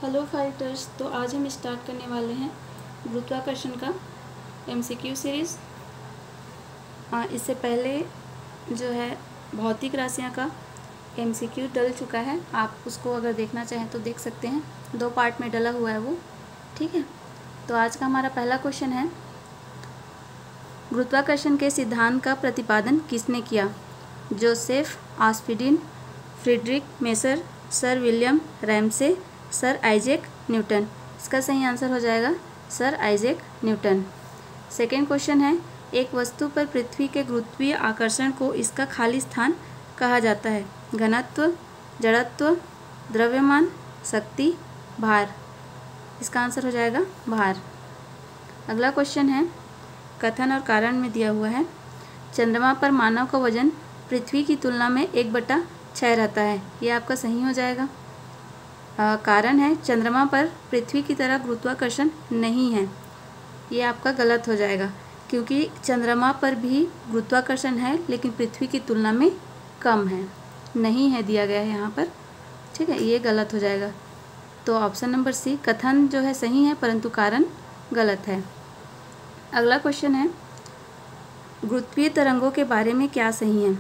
Hello fighters. तो आज हम स्टार्ट करने वाले हैं गुरुत्वाकर्षण का एमसीक्यू सीरीज़। इससे पहले जो है भौतिक राशियाँ का एमसीक्यू डल चुका है, आप उसको अगर देखना चाहें तो देख सकते हैं। 2 पार्ट में डला हुआ है वो, ठीक है। तो आज का हमारा पहला क्वेश्चन है, गुरुत्वाकर्षण के सिद्धांत का प्रतिपादन किसने किया? Joseph Aspdin, Friedrich Messer, sir William Ramsay, sir Isaac Newton. इसका सही आंसर हो जाएगा sir Isaac Newton. Second question है, एक वस्तु पर पृथ्वी के गुरुत्वीय आकर्षण को इसका खाली स्थान कहा जाता है? घनत्व, जड़त्व, द्रव्यमान, शक्ति, भार। इसका आंसर हो जाएगा भार। अगला क्वेश्चन है, कथन और कारण में दिया हुआ है, चंद्रमा पर मानव का वजन पृथ्वी की तुलना में 1/6 रहता है। यह आपका सही हो जाएगा। कारण है, चंद्रमा पर पृथ्वी की तरह गुरुत्वाकर्षण नहीं है। ये आपका गलत हो जाएगा, क्योंकि चंद्रमा पर भी गुरुत्वाकर्षण है लेकिन पृथ्वी की तुलना में कम है, नहीं है दिया गया है यहाँ पर, ठीक है। ये गलत हो जाएगा। तो ऑप्शन नंबर सी, कथन जो है सही है परंतु कारण गलत है। अगला क्वेश्चन है, गुरुत्वीय तरंगों के बारे में क्या सही है?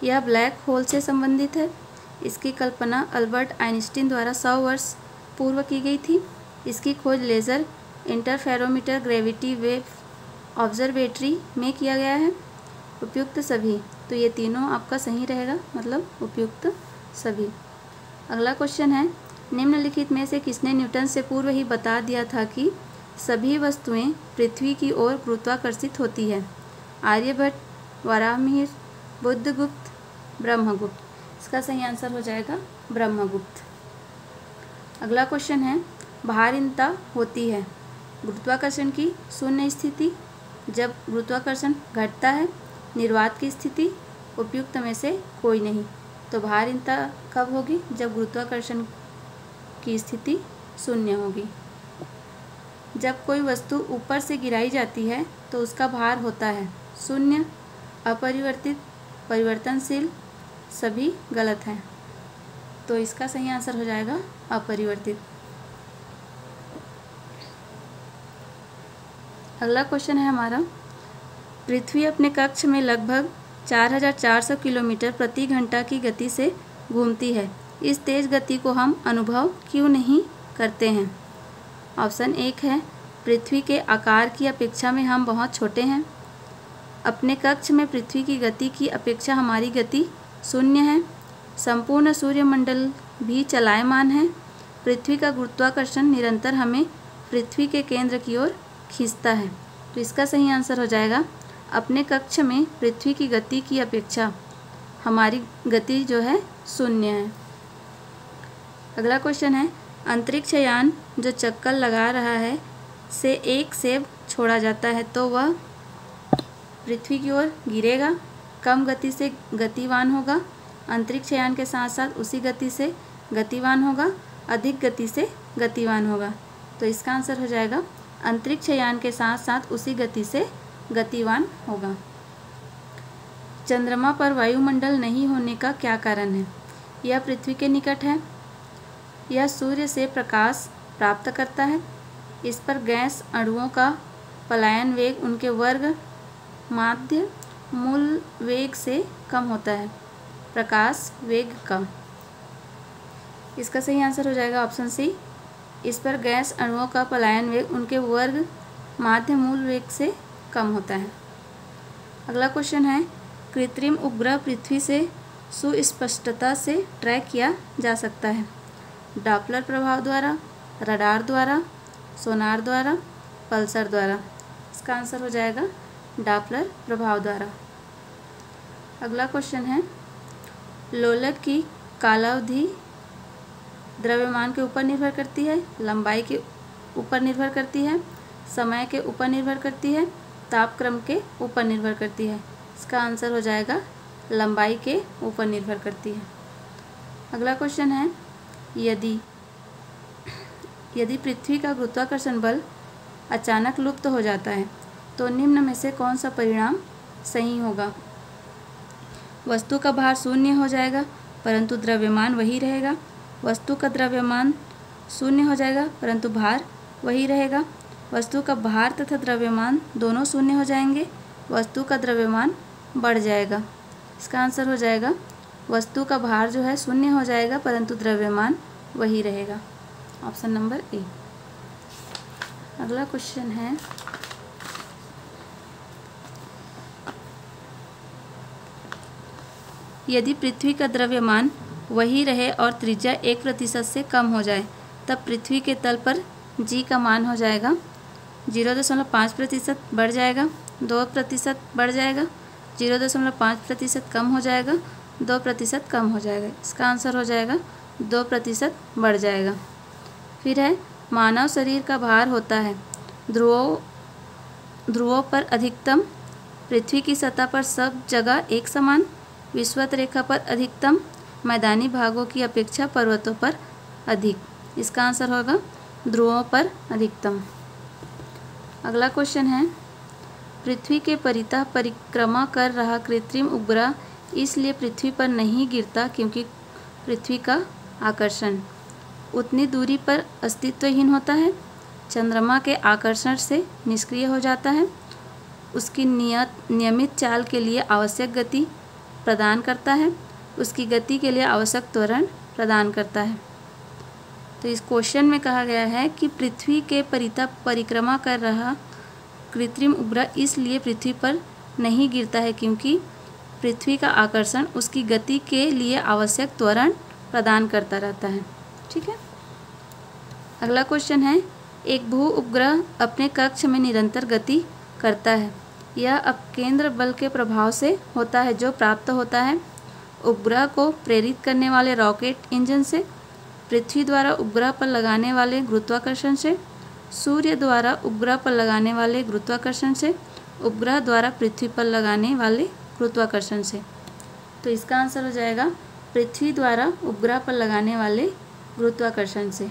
यह ब्लैक होल से संबंधित है। इसकी कल्पना अल्बर्ट आइंस्टीन द्वारा 100 वर्ष पूर्व की गई थी। इसकी खोज laser interferometer gravity wave observatory में किया गया है। उपयुक्त सभी, तो ये तीनों आपका सही रहेगा, मतलब उपयुक्त सभी। अगला क्वेश्चन है, निम्नलिखित में से किसने न्यूटन से पूर्व ही बता दिया था कि सभी वस्तुएं पृथ्वी की ओर गुरुत्वाकर्षित होती है? आर्यभट्ट, वराहमिहिर, बुद्धगुप्त, ब्रह्मगुप्त। इसका सही आंसर हो जाएगा ब्रह्मगुप्त। अगला क्वेश्चन है, भारहीनता होती है गुरुत्वाकर्षण की शून्य स्थिति, जब गुरुत्वाकर्षण घटता है, निर्वात की स्थिति, उपयुक्त में से कोई नहीं। तो भारहीनता कब होगी? जब गुरुत्वाकर्षण की स्थिति शून्य होगी। जब कोई वस्तु ऊपर से गिराई जाती है तो उसका भार होता है शून्य, अपरिवर्तित, परिवर्तनशील। सभी गलत हैं, तो इसका सही आंसर हो जाएगा अपरिवर्तित। अगला क्वेश्चन है हमारा, पृथ्वी अपने कक्ष में लगभग 4400 किलोमीटर प्रति घंटा की गति से घूमती है। इस तेज गति को हम अनुभव क्यों नहीं करते हैं? ऑप्शन 1 है, पृथ्वी के आकार की अपेक्षा में हम बहुत छोटे हैं। अपने कक्ष में पृथ्वी की गति की अपेक्षा हमारी गति शून्य है। संपूर्ण सूर्यमंडल भी चलायमान है। पृथ्वी का गुरुत्वाकर्षण निरंतर हमें पृथ्वी के केंद्र की ओर खींचता है। तो इसका सही आंसर हो जाएगा, अपने कक्ष में पृथ्वी की गति की अपेक्षा हमारी गति जो है शून्य है। अगला क्वेश्चन है, अंतरिक्ष यान जो चक्कर लगा रहा है से एक सेब छोड़ा जाता है तो वह पृथ्वी की ओर गिरेगा, कम गति से गतिवान होगा, अंतरिक्ष यान के साथ साथ उसी गति से गतिवान होगा, अधिक गति से गतिवान होगा। तो इसका आंसर हो जाएगा, अंतरिक्ष यान के साथ साथ उसी गति से गतिवान होगा। चंद्रमा पर वायुमंडल नहीं होने का क्या कारण है? यह पृथ्वी के निकट है। यह सूर्य से प्रकाश प्राप्त करता है। इस पर गैस अणुओं का पलायन वेग उनके वर्ग माध्य मूल वेग से कम होता है, प्रकाश वेग का। इसका सही आंसर हो जाएगा ऑप्शन सी, इस पर गैस अणुओं का पलायन वेग उनके वर्ग माध्य मूल वेग से कम होता है। अगला क्वेश्चन है, कृत्रिम उपग्रह पृथ्वी से सुस्पष्टता से ट्रैक किया जा सकता है? डॉपलर प्रभाव द्वारा, रडार द्वारा, सोनार द्वारा, पल्सर द्वारा। इसका आंसर हो जाएगा डॉपलर प्रभाव द्वारा। अगला क्वेश्चन है, लोलक की कालावधि द्रव्यमान के ऊपर निर्भर करती है, लंबाई के ऊपर निर्भर करती है, समय के ऊपर निर्भर करती है, तापक्रम के ऊपर निर्भर करती है? इसका आंसर हो जाएगा लंबाई के ऊपर निर्भर करती है। अगला क्वेश्चन है, यदि पृथ्वी का गुरुत्वाकर्षण बल अचानक लुप्त हो जाता है तो निम्न में से कौन सा परिणाम सही होगा? वस्तु का भार शून्य हो जाएगा परंतु द्रव्यमान वही रहेगा। वस्तु का द्रव्यमान शून्य हो जाएगा परंतु भार वही रहेगा। वस्तु का भार तथा द्रव्यमान दोनों शून्य हो जाएंगे, वस्तु का द्रव्यमान बढ़ जाएगा। इसका आंसर हो जाएगा वस्तु का भार जो है शून्य हो जाएगा परंतु द्रव्यमान वही रहेगा। Option number A. अगला क्वेश्चन है यदि पृथ्वी का द्रव्यमान वही रहे और त्रिज्या 1% से कम हो जाए तब पृथ्वी के तल पर g का मान हो जाएगा 0.5% बढ़ जाएगा, 2% बढ़ जाएगा, 0.5% कम हो जाएगा, 2% कम हो जाएगा। इसका आंसर हो जाएगा 2% बढ़ जाएगा। फिर है मानव शरीर का भार होता है ध्रुवों पर अधिकतम, पृथ्वी की सतह पर सब जगह एक समान, विषुवत रेखा पर अधिकतम, मैदानी भागों की अपेक्षा पर्वतों पर अधिक। इसका आंसर होगा ध्रुवों पर अधिकतम। अगला क्वेश्चन है पृथ्वी के परितः परिक्रमा कर रहा कृत्रिम उपग्रह इसलिए पृथ्वी पर नहीं गिरता क्योंकि पृथ्वी का आकर्षण उतनी दूरी पर अस्तित्वहीन होता है, चंद्रमा के आकर्षण से निष्क्रिय हो जाता है, उसकी नियमित चाल के लिए आवश्यक गति प्रदान करता है, उसकी गति के लिए आवश्यक त्वरण प्रदान करता है। तो इस क्वेश्चन में कहा गया है कि पृथ्वी के परितः परिक्रमा कर रहा कृत्रिम उपग्रह इसलिए पृथ्वी पर नहीं गिरता है क्योंकि पृथ्वी का आकर्षण उसकी गति के लिए आवश्यक त्वरण प्रदान करता रहता है। ठीक है। अगला क्वेश्चन है एक भू उपग्रह अपने कक्ष में निरंतर गति करता है। यह अपकेंद्र बल के प्रभाव से होता है जो प्राप्त होता है उपग्रह को प्रेरित करने वाले रॉकेट इंजन से, पृथ्वी द्वारा उपग्रह पर लगाने वाले गुरुत्वाकर्षण से, सूर्य द्वारा उपग्रह पर लगाने वाले गुरुत्वाकर्षण से, उपग्रह द्वारा पृथ्वी पर लगाने वाले गुरुत्वाकर्षण से। तो इसका आंसर हो जाएगा पृथ्वी द्वारा उपग्रह पर लगाने वाले गुरुत्वाकर्षण से।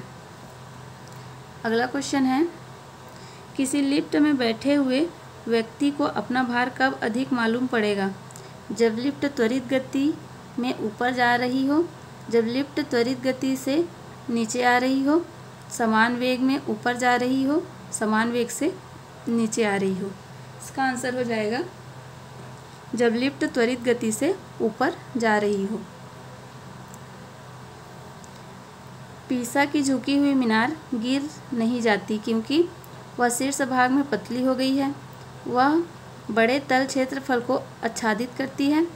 अगला क्वेश्चन है किसी लिफ्ट में बैठे हुए व्यक्ति को अपना भार कब अधिक मालूम पड़ेगा? जब लिफ्ट त्वरित गति में ऊपर जा रही हो, जब लिफ्ट त्वरित गति से नीचे आ रही हो, समान वेग में ऊपर जा रही हो, समान वेग से नीचे आ रही हो। इसका आंसर हो जाएगा जब लिफ्ट त्वरित गति से ऊपर जा रही हो। पीसा की झुकी हुई मीनार गिर नहीं जाती क्योंकि वह शीर्ष भाग में पतली हो गई है, वह बड़े तल क्षेत्रफल को आच्छादित करती है,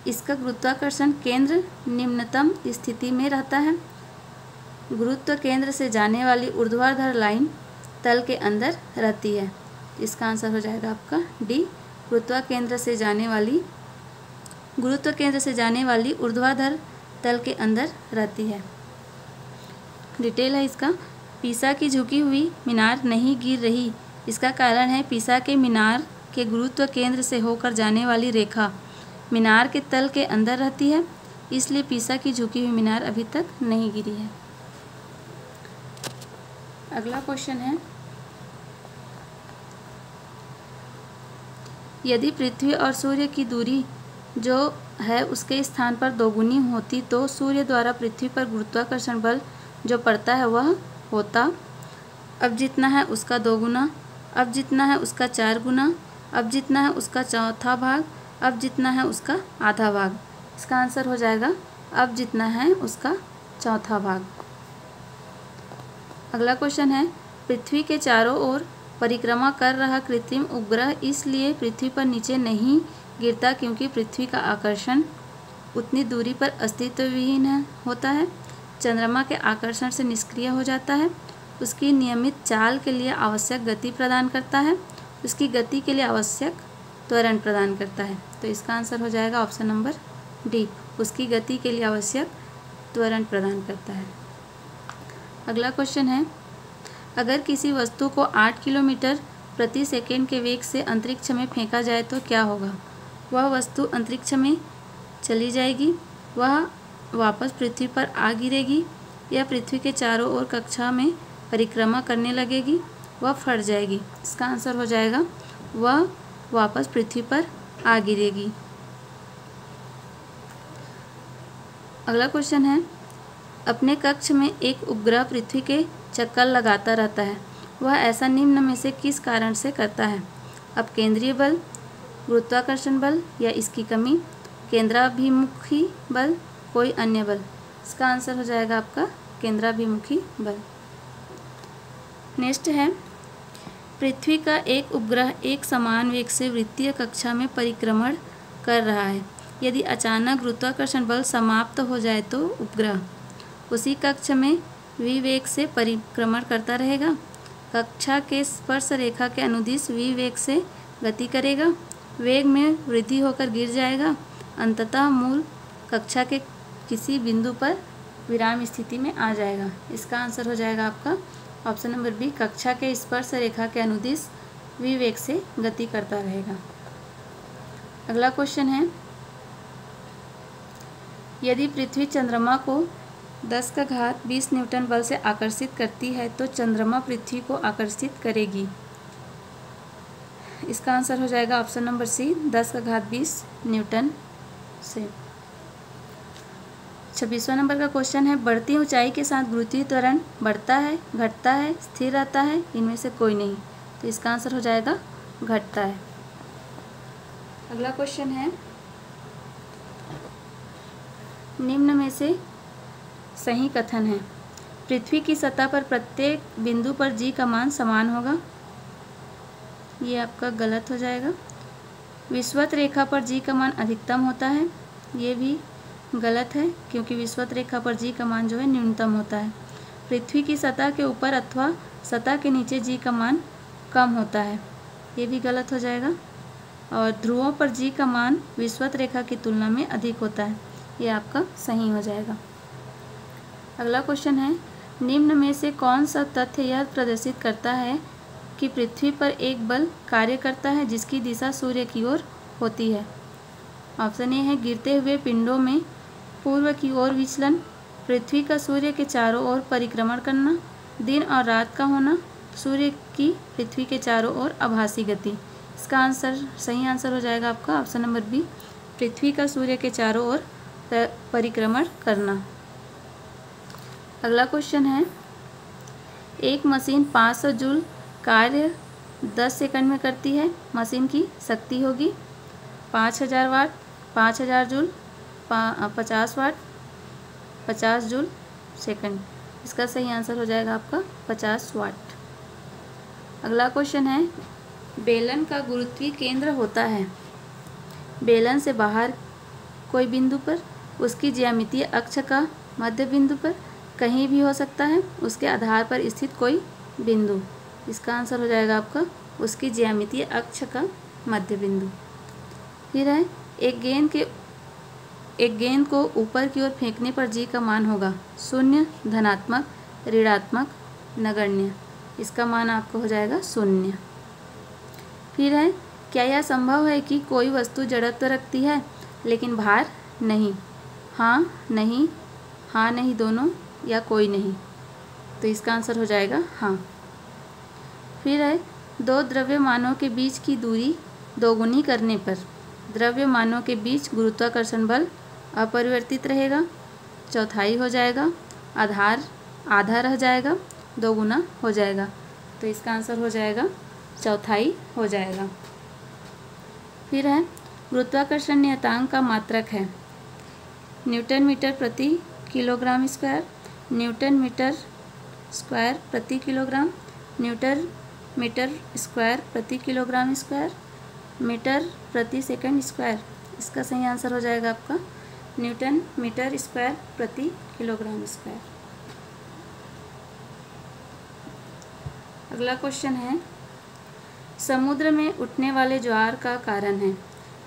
इसका गुरुत्वाकर्षण केंद्र निम्नतम स्थिति में रहता है, गुरुत्व केंद्र से जाने वाली ऊर्ध्वाधर लाइन तल के अंदर रहती है। इसका आंसर हो जाएगा आपका डी, गुरुत्व केंद्र से जाने वाली ऊर्ध्वाधर तल के अंदर रहती है। डिटेल है इसका। पीसा की झुकी हुई मीनार नहीं गिर रही, इसका कारण है पीसा के मीनार के गुरुत्व केंद्र से होकर जाने वाली रेखा मीनार के तल के अंदर रहती है, इसलिए पीसा की झुकी हुई मीनार अभी तक नहीं गिरी है। अगला क्वेश्चन है यदि पृथ्वी और सूर्य की दूरी जो है उसके स्थान पर दोगुनी होती तो सूर्य द्वारा पृथ्वी पर गुरुत्वाकर्षण बल जो पड़ता है वह होता अब जितना है उसका 2 गुना, अब जितना है उसका 4 गुना, अब जितना है उसका चौथा भाग, अब जितना है उसका आधा भाग। इसका आंसर हो जाएगा अब जितना है उसका चौथा भाग। अगला क्वेश्चन है पृथ्वी के चारों ओर परिक्रमा कर रहा कृत्रिम उपग्रह इसलिए पृथ्वी पर नीचे नहीं गिरता क्योंकि पृथ्वी का आकर्षण उतनी दूरी पर अस्तित्वहीन होता है, चंद्रमा के आकर्षण से निष्क्रिय हो जाता है, उसकी नियमित चाल के लिए आवश्यक गति प्रदान करता है, उसकी गति के लिए आवश्यक त्वरण प्रदान करता है। तो इसका आंसर हो जाएगा ऑप्शन नंबर डी, उसकी गति के लिए आवश्यक त्वरण प्रदान करता है। अगला क्वेश्चन है अगर किसी वस्तु को 8 किलोमीटर प्रति सेकंड के वेग से अंतरिक्ष में फेंका जाए तो क्या होगा? वह वस्तु अंतरिक्ष में चली जाएगी, वह वापस पृथ्वी पर आ गिरेगी या पृथ्वी के चारों ओर कक्षा में परिक्रमा करने लगेगी, वह फट जाएगी। इसका आंसर हो जाएगा वह वापस पृथ्वी पर आ गिरेगी। अगला क्वेश्चन है अपने कक्ष में एक उपग्रह पृथ्वी के चक्कर लगाता रहता है, वह ऐसा निम्न में से किस कारण से करता है? अब केंद्रीय बल, गुरुत्वाकर्षण बल या इसकी कमी, केंद्राभिमुखी बल, कोई अन्य बल। इसका आंसर हो जाएगा आपका केंद्राभिमुखी बल। नेक्स्ट है, पृथ्वी का एक उपग्रह एक समान वेग से वृत्तीय कक्षा में परिक्रमण कर रहा है। यदि अचानक गुरुत्वाकर्षण बल समाप्त हो जाए तो उपग्रह उसी कक्षा में v वेग से परिक्रमण करता रहेगा। कक्षा के स्पर्श रेखा के अनुदिश v वेग से गति करेगा, वेग में वृद्धि होकर गिर जाएगा, अंततः मूल कक्षा के किसी बिंदु पर विराम स्थिति में आ जाएगा। इसका आंसर हो जाएगा आपका ऑप्शन नंबर बी, कक्षा के स्पर्श रेखा के अनुदिश v वेग से गति करता रहेगा। अगला क्वेश्चन है, यदि पृथ्वी चंद्रमा को 10⁻20 न्यूटन बल से आकर्षित करती है तो चंद्रमा पृथ्वी को आकर्षित करेगी। इसका आंसर हो जाएगा ऑप्शन नंबर सी, 10⁻20 न्यूटन से। 26वां नंबर का क्वेश्चन है, बढ़ती ऊंचाई के साथ गुरुत्वीय त्वरण बढ़ता है, घटता है, स्थिर रहता है, इनमें से कोई नहीं। तो इसका आंसर हो जाएगा घटता है। अगला क्वेश्चन है, निम्न में से सही कथन है। पृथ्वी की सतह पर प्रत्येक बिंदु पर जी का मान समान होगा। ये आपका गलत हो जाएगा। विषुवत रेखा पर जी का मान अधिकतम होता है। ये भी गलत है, क्योंकि विषुवत रेखा पर जी का मान जो है न्यूनतम होता है। पृथ्वी की सतह के ऊपर अथवा सतह के नीचे जी का मान कम होता है। ये भी गलत हो जाएगा। और ध्रुवों पर जी का मान विषुवत रेखा की तुलना में अधिक होता है। ये आपका सही हो जाएगा। अगला क्वेश्चन है, निम्न में से कौन सा तथ्य यह प्रदर्शित करता है कि पृथ्वी पर एक बल कार्य करता है जिसकी दिशा सूर्य की ओर होती है? ऑप्शन ए है, गिरते हुए पिंडों में पूर्व की ओर विचलन, पृथ्वी का सूर्य के चारों ओर परिक्रमण करना, दिन और रात का होना, सूर्य की पृथ्वी के चारों ओर आभासी गति। इसका आंसर सही आंसर हो जाएगा आपका ऑप्शन नंबर बी, पृथ्वी का सूर्य के चारों ओर परिक्रमण करना। अगला क्वेश्चन है, एक मशीन 500 जूल कार्य 10 सेकंड में करती है। मशीन की शक्ति होगी 5000 वाट, 5000 जूल, 50 वाट, 50 जूल सेकंड। इसका सही आंसर हो जाएगा आपका 50 वाट। अगला क्वेश्चन है, बेलन का गुरुत्वीय केंद्र होता है बेलन से बाहर कोई बिंदु पर, उसकी ज्यामितीय अक्ष का मध्य बिंदु पर, कहीं भी हो सकता है, उसके आधार पर स्थित कोई बिंदु। इसका आंसर हो जाएगा आपका उसकी ज्यामितीय अक्ष का मध्य बिंदु। फिर है, एक गेंद को ऊपर की ओर फेंकने पर जी का मान होगा 0, धनात्मक, ऋणात्मक, नगण्य। इसका मान आपको हो जाएगा 0। फिर है, क्या यह संभव है कि कोई वस्तु जड़त्व रखती है लेकिन भार नहीं? हाँ नहीं दोनों, या कोई नहीं। तो इसका आंसर हो जाएगा हाँ। फिर है, दो द्रव्यमानों के बीच की दूरी दोगुनी करने पर द्रव्यमानों के बीच गुरुत्वाकर्षण बल अपरिवर्तित रहेगा, चौथाई हो जाएगा, आधार आधा रह जाएगा, दोगुना हो जाएगा। तो इसका आंसर हो जाएगा चौथाई हो जाएगा। फिर है, गुरुत्वाकर्षण नियतांक का मात्रक है न्यूटन मीटर प्रति kilogram square, newton meter square प्रति किलोग्राम, न्यूटन मीटर स्क्वायर प्रति किलोग्राम स्क्वायर, मीटर प्रति सेकंड स्क्वायर। इसका सही आंसर हो जाएगा आपका न्यूटन मीटर स्क्वायर प्रति किलोग्राम स्क्वायर। अगला क्वेश्चन है, समुद्र में उठने वाले ज्वार का कारण है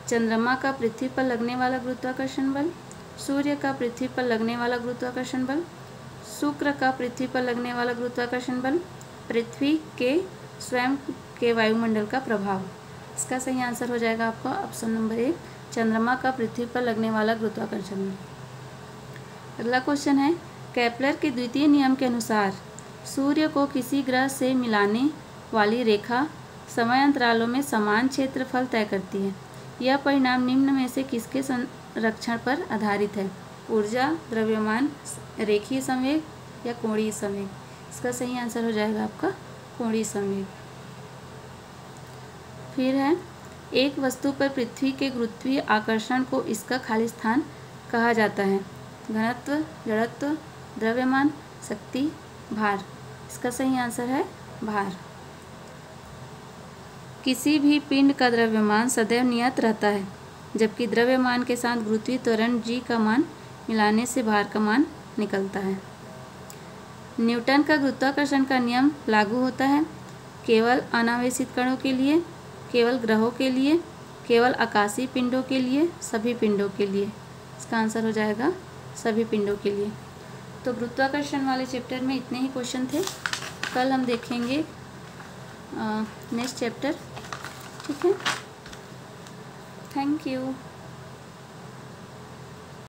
चंद्रमा का पृथ्वी पर लगने वाला गुरुत्वाकर्षण बल, सूर्य का पृथ्वी पर लगने वाला गुरुत्वाकर्षण बल, शुक्र का पृथ्वी पर लगने वाला गुरुत्वाकर्षण बल, पृथ्वी के स्वयं के वायुमंडल का प्रभाव। इसका सही आंसर हो जाएगा आपका ऑप्शन नंबर ए, चंद्रमा का पृथ्वी पर लगने वाला गुरुत्वाकर्षण बल। अगला क्वेश्चन है, केपलर के द्वितीय नियम के अनुसार सूर्य को किसी ग्रह से मिलाने वाली रेखा समय अंतरालों में समान क्षेत्रफल तय करती है। यह परिणाम निम्न में से किसके संरक्षण पर आधारित है? ऊर्जा, द्रव्यमान, रेखीय संवेग या कोणीय संवेग। इसका सही आंसर हो जाएगा आपका कोणीय संवेग। फिर है, एक वस्तु पर पृथ्वी के गुरुत्वीय आकर्षण को इसका खाली स्थान कहा जाता है। घनत्व, जड़त्व, द्रव्यमान, शक्ति, भार। इसका सही आंसर है भार। किसी भी पिंड का द्रव्यमान सदैव नियत रहता है, जबकि द्रव्यमान के साथ गुरुत्वीय त्वरण g का मान मिलाने से भार का मान निकलता है। न्यूटन का गुरुत्वाकर्षण का नियम लागू होता है केवल अनावेशित कणों के लिए, केवल ग्रहों के लिए, केवल आकाशीय पिंडों के लिए, सभी पिंडों के लिए। इसका आंसर हो जाएगा सभी पिंडों के लिए। तो गुरुत्वाकर्षण वाले चैप्टर में इतने ही क्वेश्चन थे। कल हम देखेंगे नेक्स्ट चैप्टर। ठीक है, थैंक यू।